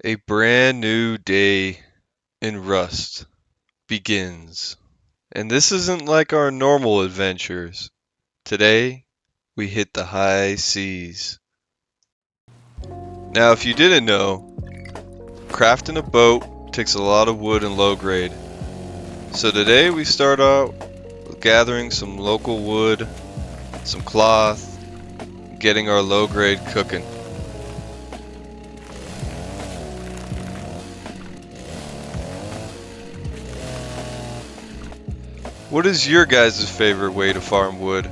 A brand new day in Rust begins. And this isn't like our normal adventures. Today, we hit the high seas. Now, if you didn't know, crafting a boat takes a lot of wood and low grade. So today we start out with gathering some local wood, some cloth, getting our low grade cooking. What is your guys' favorite way to farm wood?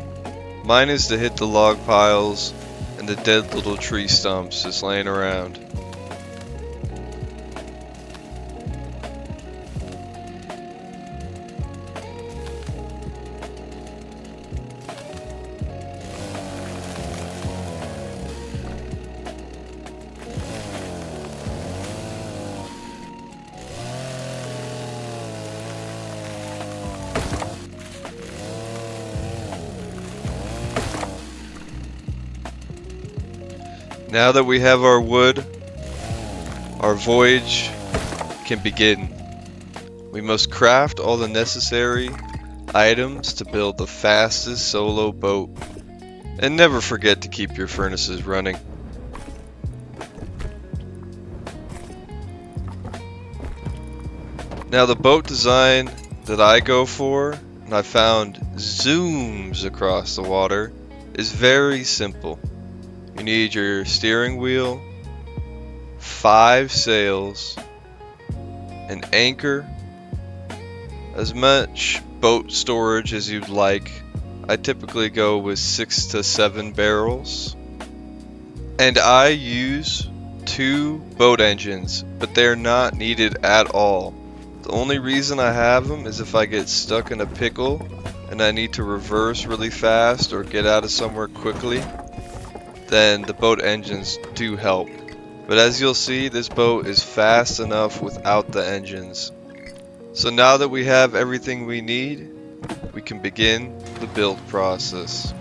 Mine is to hit the log piles and the dead little tree stumps just laying around. Now that we have our wood, our voyage can begin. We must craft all the necessary items to build the fastest solo boat. And never forget to keep your furnaces running. Now the boat design that I go for, and I found zooms across the water, is very simple. You need your steering wheel, 5 sails, an anchor, as much boat storage as you'd like. I typically go with 6 to 7 barrels. And I use 2 boat engines, but they're not needed at all. The only reason I have them is if I get stuck in a pickle and I need to reverse really fast or get out of somewhere quickly, then the boat engines do help. But as you'll see, this boat is fast enough without the engines. So now that we have everything we need, we can begin the build process.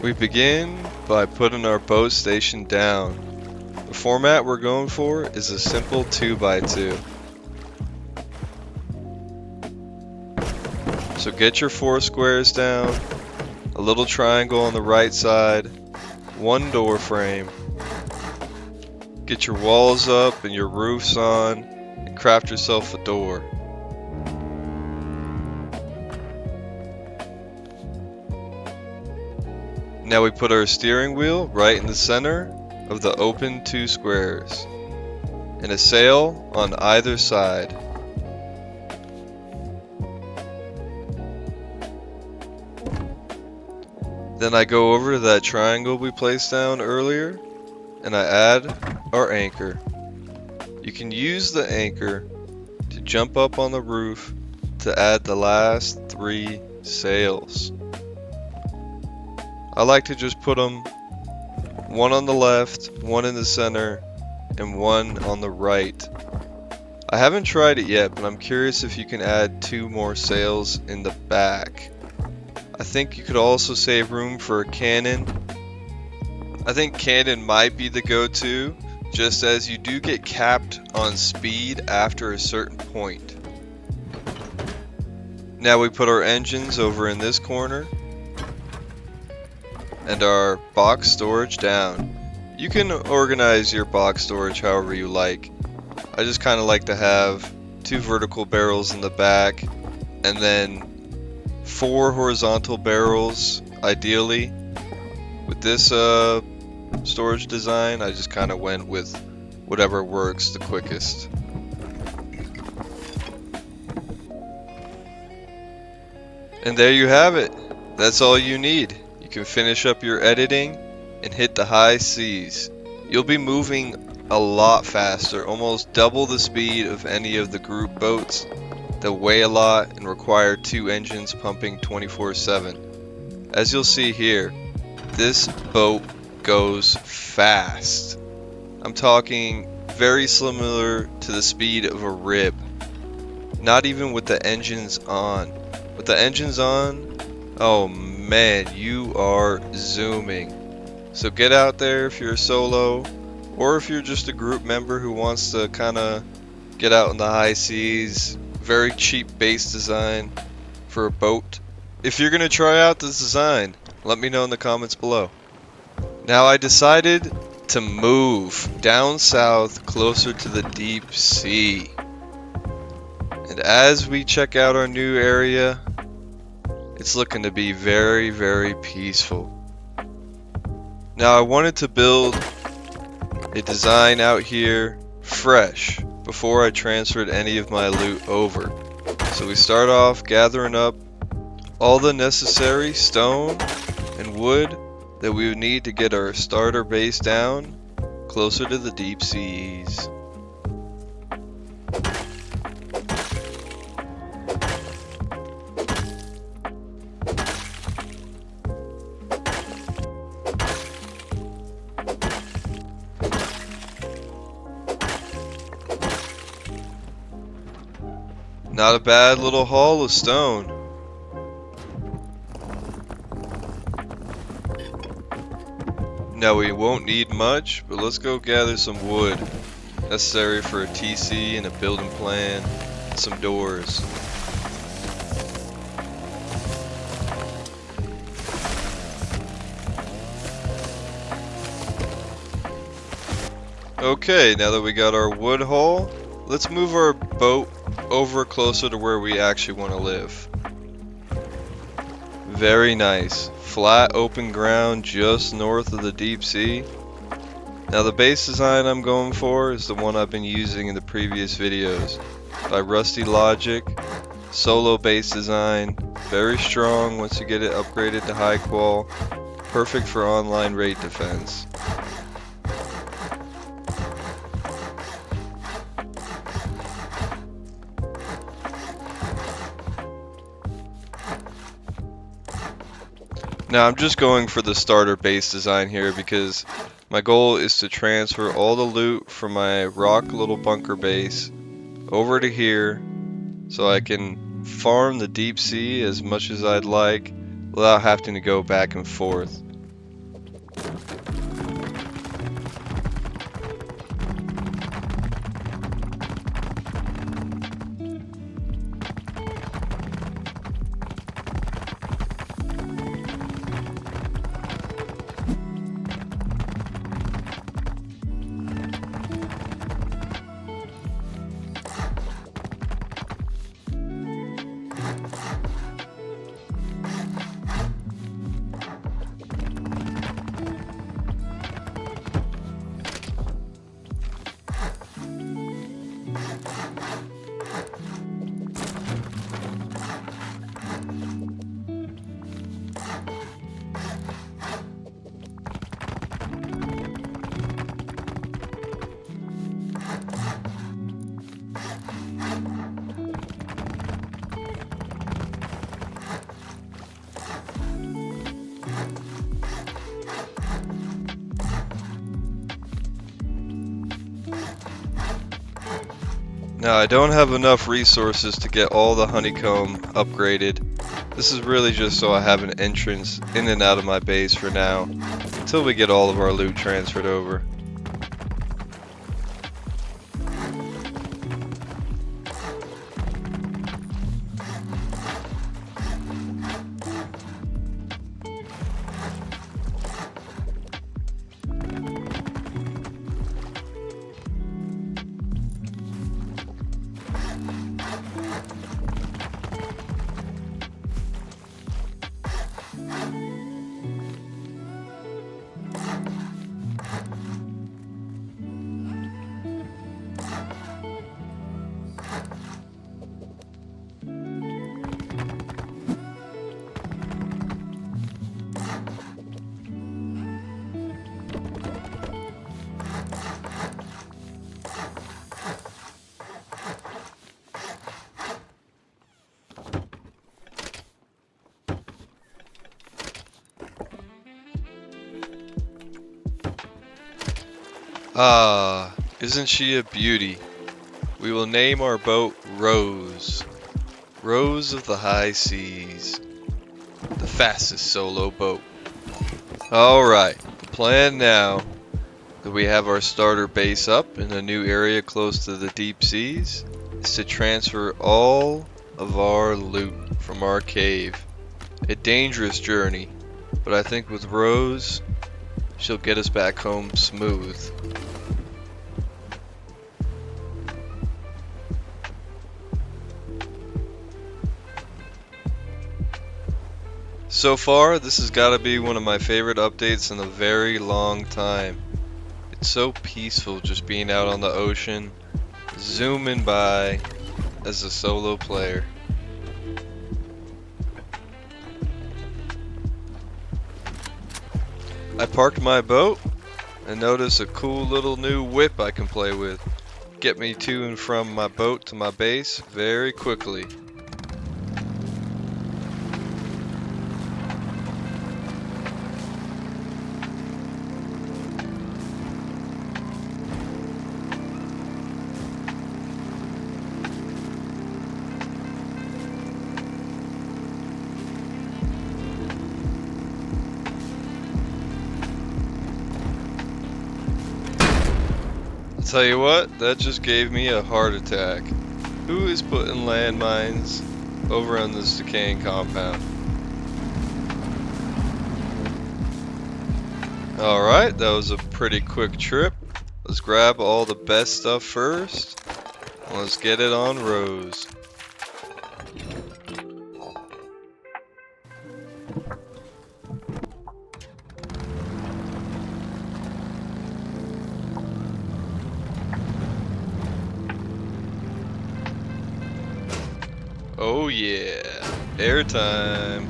We begin by putting our boat station down. The format we're going for is a simple 2x2. So get your 4 squares down, a little triangle on the right side, 1 door frame. Get your walls up and your roofs on, and craft yourself a door. Now we put our steering wheel right in the center of the open 2 squares, and a sail on either side. Then I go over to that triangle we placed down earlier, and I add our anchor. You can use the anchor to jump up on the roof to add the last 3 sails. I like to just put them 1 on the left, 1 in the center, and 1 on the right. I haven't tried it yet, but I'm curious if you can add 2 more sails in the back. I think you could also save room for a cannon. I think cannon might be the go-to, just as you do get capped on speed after a certain point. Now we put our engines over in this corner, and our box storage down. You can organize your box storage however you like. I just kind of like to have 2 vertical barrels in the back, and then 4 horizontal barrels ideally. With this storage design, I just kind of went with whatever works the quickest. And there you have it. That's all you need. You can finish up your editing and hit the high seas. You'll be moving a lot faster, almost double the speed of any of the group boats that weigh a lot and require 2 engines pumping 24/7. As you'll see here, this boat goes fast. I'm talking very similar to the speed of a rib. Not even with the engines on. With the engines on, oh man, you are zooming. So get out there if you're a solo, or if you're just a group member who wants to kind of get out in the high seas. Very cheap base design for a boat. If you're going to try out this design, let me know in the comments below. Now I decided to move down south closer to the deep sea. And as we check out our new area, it's looking to be very, very peaceful. Now I wanted to build a design out here fresh before I transferred any of my loot over. So we start off gathering up all the necessary stone and wood that we would need to get our starter base down closer to the deep seas. Not a bad little haul of stone. Now we won't need much, but let's go gather some wood necessary for a TC and a building plan and some doors. Okay, now that we got our wood haul, let's move our boat over closer to where we actually want to live. Very nice. Flat open ground just north of the deep sea. Now the base design I'm going for is the one I've been using in the previous videos by Rusty Logic. Solo base design, very strong once you get it upgraded to high qual, perfect for online raid defense. Now I'm just going for the starter base design here because my goal is to transfer all the loot from my rock little bunker base over to here so I can farm the deep sea as much as I'd like without having to go back and forth. Now I don't have enough resources to get all the honeycomb upgraded. This is really just so I have an entrance in and out of my base for now, until we get all of our loot transferred over. Ah, isn't she a beauty? We will name our boat Rose. Rose of the high seas. The fastest solo boat. Alright, the plan now that we have our starter base up in a new area close to the deep seas is to transfer all of our loot from our cave. A dangerous journey, but I think with Rose, she'll get us back home smooth. So far, this has got to be one of my favorite updates in a very long time. It's so peaceful just being out on the ocean, zooming by as a solo player. I parked my boat and noticed a cool little new whip I can play with. Get me to and from my boat to my base very quickly. Tell you what, that just gave me a heart attack. Who is putting landmines over on this decaying compound? Alright, that was a pretty quick trip. Let's grab all the best stuff first. Let's get it on Rose. Oh yeah, airtime.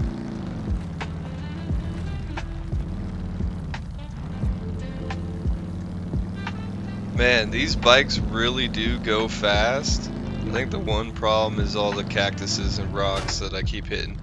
Man, these bikes really do go fast. I think the one problem is all the cactuses and rocks that I keep hitting.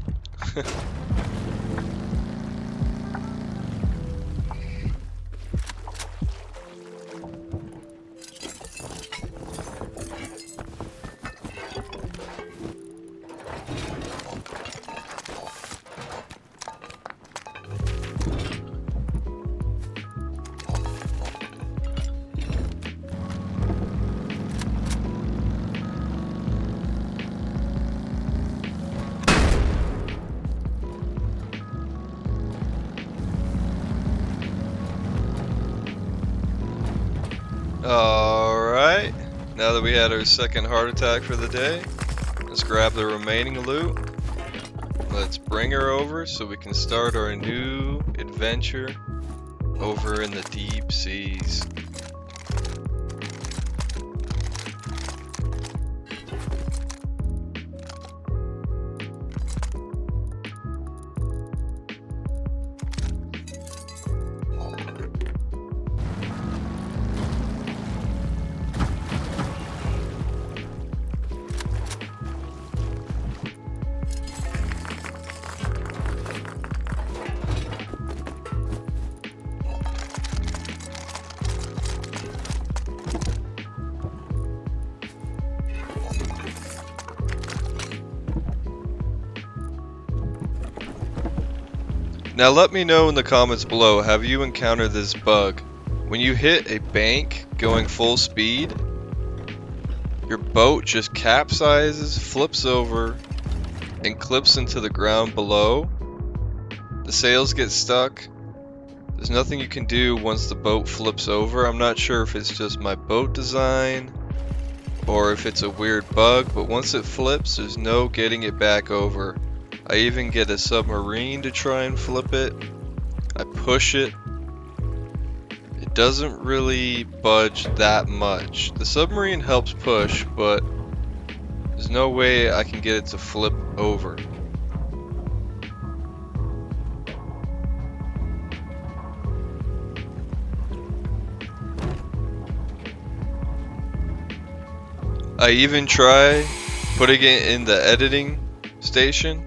Alright, now that we had our second heart attack for the day, let's grab the remaining loot. Let's bring her over so we can start our new adventure over in the deep seas. Now let me know in the comments below, have you encountered this bug? When you hit a bank going full speed, your boat just capsizes, flips over, and clips into the ground below. The sails get stuck. There's nothing you can do once the boat flips over. I'm not sure if it's just my boat design or if it's a weird bug, but once it flips, there's no getting it back over. I even get a submarine to try and flip it. I push it. It doesn't really budge that much. The submarine helps push, but there's no way I can get it to flip over. I even try putting it in the editing station,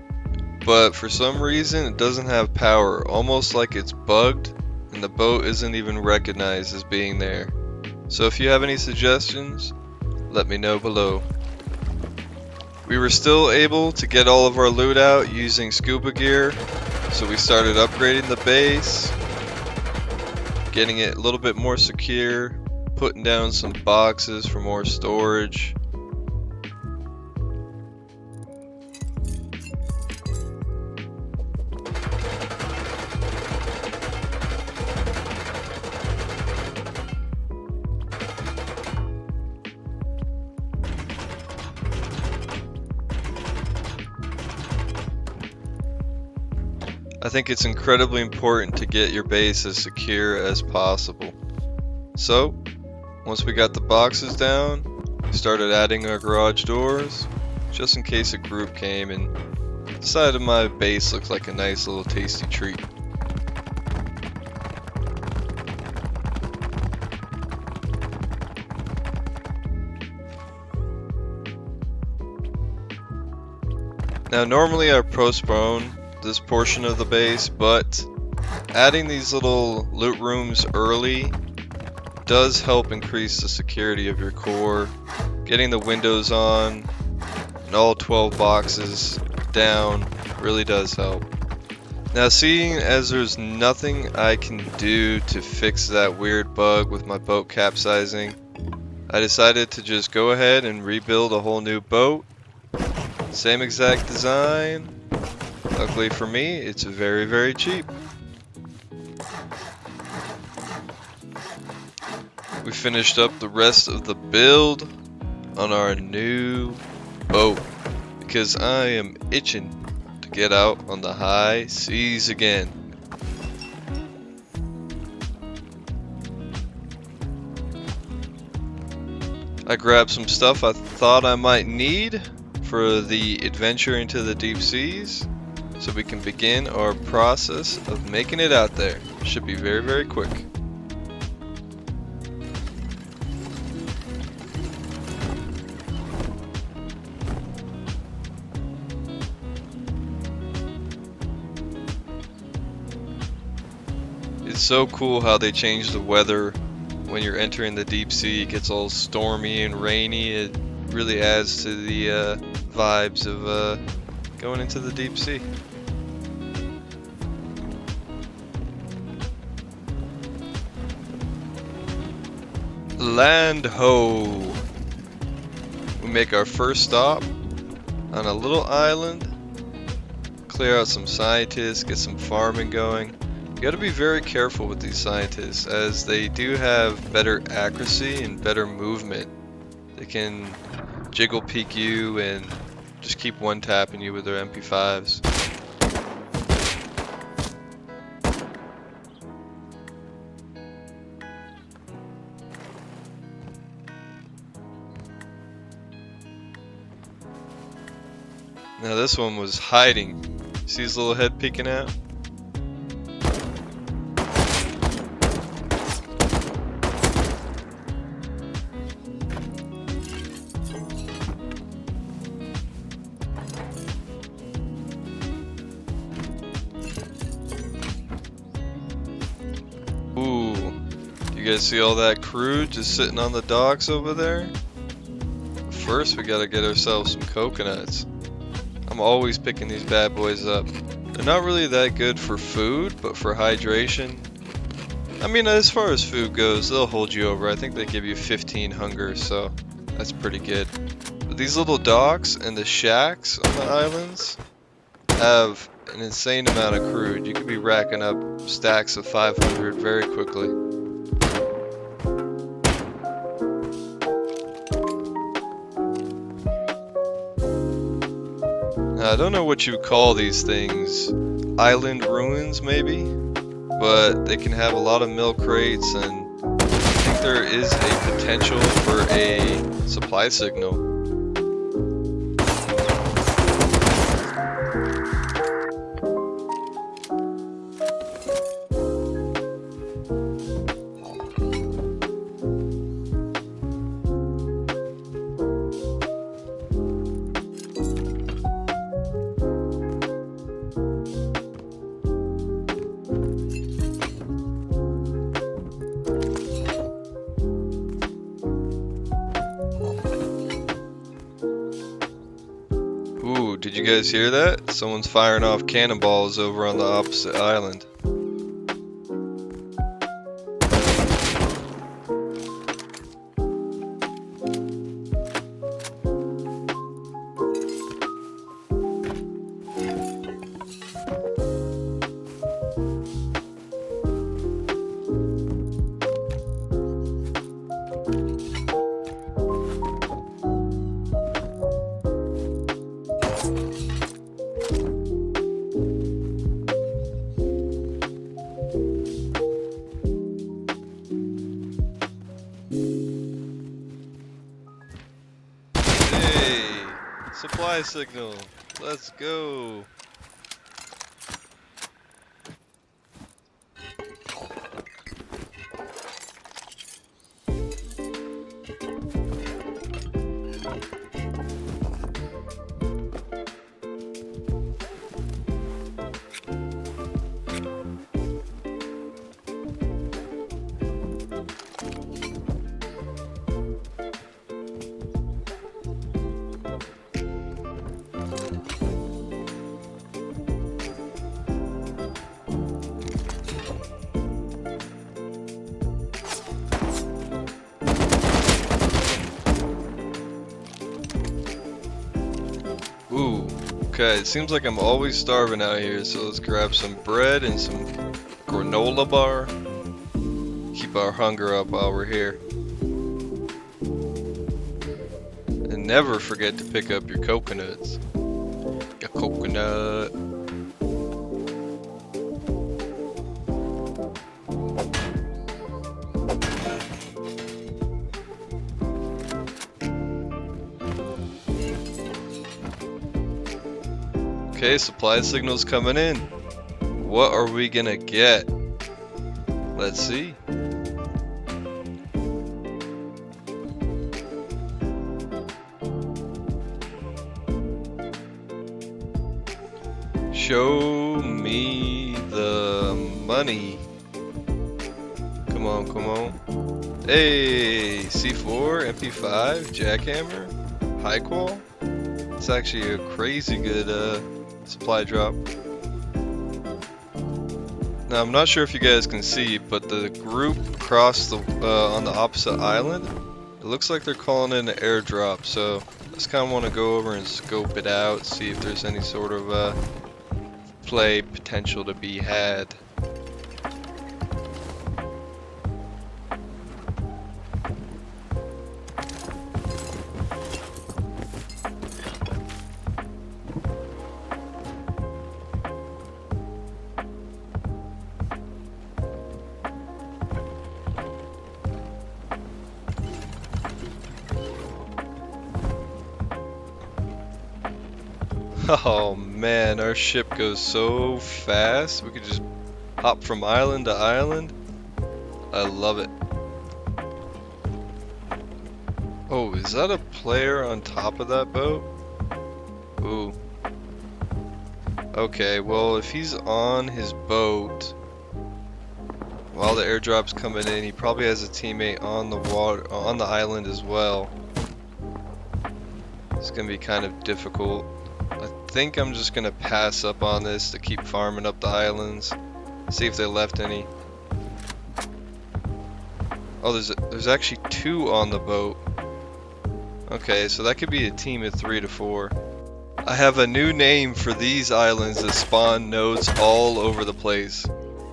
but for some reason it doesn't have power, almost like it's bugged and the boat isn't even recognized as being there. So if you have any suggestions, let me know below. We were still able to get all of our loot out using scuba gear, So we started upgrading the base, getting it a little bit more secure, putting down some boxes for more storage. I think it's incredibly important to get your base as secure as possible. So, once we got the boxes down, we started adding our garage doors, just in case a group came and decided my base looked like a nice little tasty treat. Now normally I postpone this portion of the base, but adding these little loot rooms early does help increase the security of your core. Getting the windows on and all 12 boxes down really does help. Now, seeing as there's nothing I can do to fix that weird bug with my boat capsizing, I decided to just go ahead and rebuild a whole new boat. Same exact design. Luckily for me, it's very, very cheap. We finished up the rest of the build on our new boat because I am itching to get out on the high seas again. I grabbed some stuff I thought I might need for the adventure into the deep seas, so we can begin our process of making it out there. Should be very, very quick. It's so cool how they change the weather when you're entering the deep sea. It gets all stormy and rainy. It really adds to the vibes of going into the deep sea. Land ho! We make our first stop on a little island, clear out some scientists, get some farming going. You gotta be very careful with these scientists as they do have better accuracy and better movement. They can jiggle peek you and just keep one tapping you with their MP5s. Now this one was hiding. See his little head peeking out? Ooh, you guys see all that crude just sitting on the docks over there? First we gotta get ourselves some coconuts. I'm always picking these bad boys up. They're not really that good for food, but for hydration, I mean, as far as food goes, they'll hold you over. I think they give you 15 hunger, so that's pretty good. But these little docks and the shacks on the islands have an insane amount of crude. You could be racking up stacks of 500 very quickly. Now, I don't know what you call these things. Island ruins, maybe? But they can have a lot of milk crates, and I think there is a potential for a supply signal. could you guys hear that? Someone's firing off cannonballs over on the opposite island. Hey, supply signal. Let's go. Ooh, okay, it seems like I'm always starving out here, so let's grab some bread and some granola bar. Keep our hunger up while we're here. And never forget to pick up your coconuts. Your coconut. Okay, supply signals coming in. What are we gonna get? Let's see. Show me the money. Come on, come on. Hey, C4, MP5, jackhammer, high qual. It's actually a crazy good supply drop. Now I'm not sure if you guys can see, but the group across the on the opposite island, it looks like they're calling it an airdrop. So I just kind of want to go over and scope it out, see if there's any sort of play potential to be had. Oh man, our ship goes so fast. We could just hop from island to island. I love it. Oh, is that a player on top of that boat? Ooh. Okay, well if he's on his boat while the airdrop's coming in, he probably has a teammate on the water, on the island as well. It's gonna be kind of difficult. I think I'm just gonna pass up on this to keep farming up the islands. See if they left any. Oh, there's actually 2 on the boat. Okay, so that could be a team of 3 to 4. I have a new name for these islands that spawn nodes all over the place.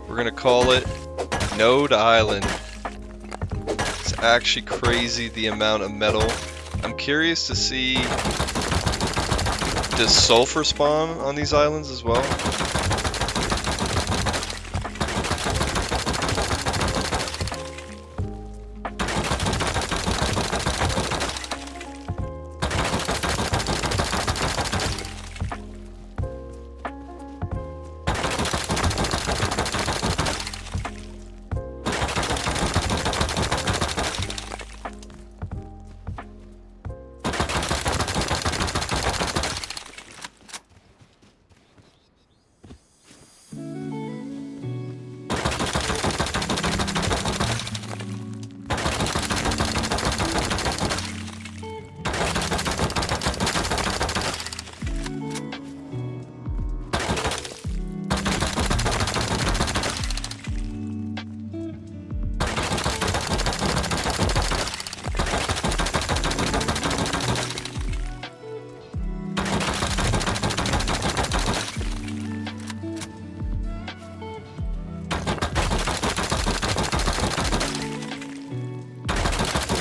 We're gonna call it Node Island. It's actually crazy the amount of metal. I'm curious to see, does sulfur spawn on these islands as well?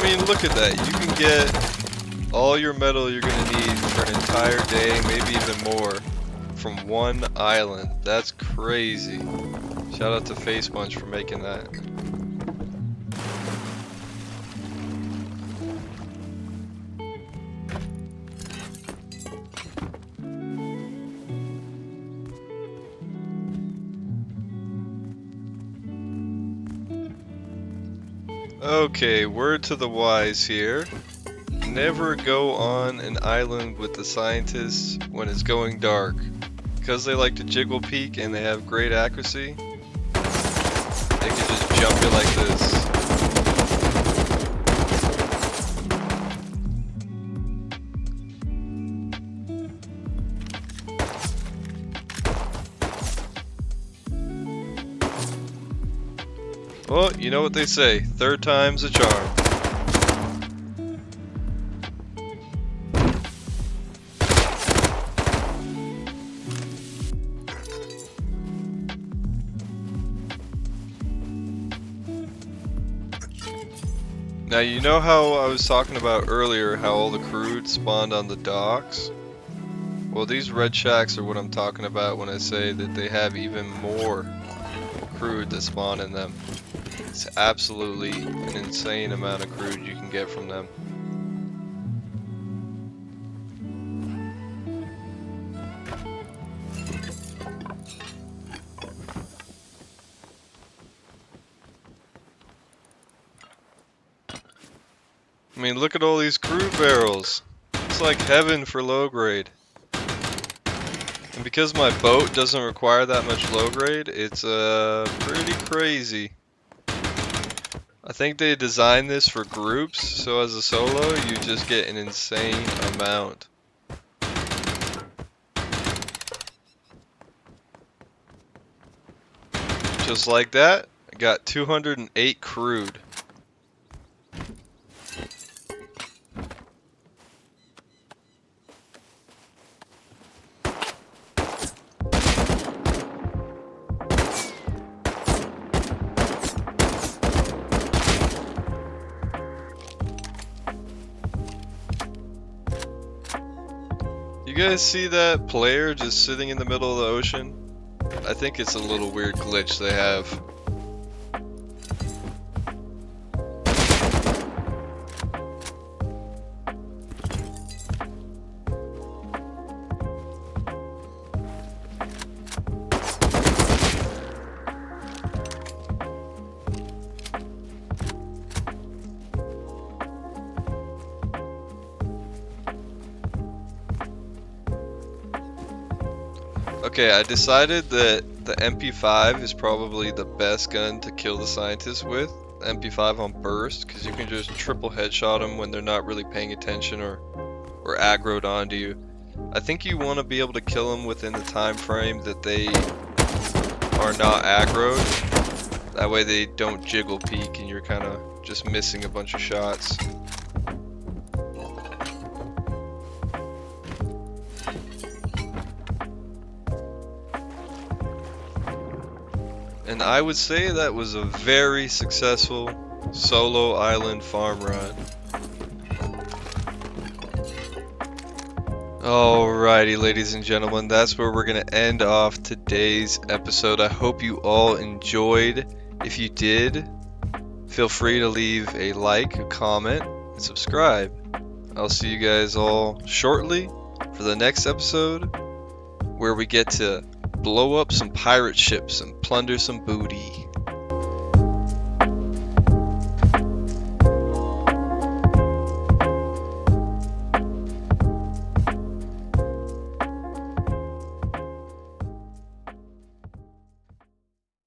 mean, look at that. You can get all your metal you're gonna need for an entire day, maybe even more, from one island. That's crazy. Shout out to Face Punch for making that. Okay, word to the wise here. Never go on an island with the scientists when it's going dark. Because they like to jiggle peek and they have great accuracy, they can just jump you like this. Well, you know what they say, third time's a charm. Now you know how I was talking about earlier how all the crude spawned on the docks? Well, these red shacks are what I'm talking about when I say that they have even more crude that spawn in them. It's absolutely an insane amount of crude you can get from them. I mean, look at all these crude barrels. It's like heaven for low grade. And because my boat doesn't require that much low grade, it's pretty crazy. I think they designed this for groups, so as a solo, you just get an insane amount. Just like that, I got 208 crude. You guys see that player just sitting in the middle of the ocean? I think it's a little weird glitch they have. Okay, I decided that the MP5 is probably the best gun to kill the scientists with. The MP5 on burst, because you can just triple headshot them when they're not really paying attention or aggroed onto you. I think you want to be able to kill them within the time frame that they are not aggroed. That way they don't jiggle peek and you're kind of just missing a bunch of shots. And I would say that was a very successful solo island farm run. Alrighty, ladies and gentlemen, that's where we're going to end off today's episode. I hope you all enjoyed. If you did, feel free to leave a like, a comment, and subscribe. I'll see you guys all shortly for the next episode, where we get to blow up some pirate ships and plunder some booty.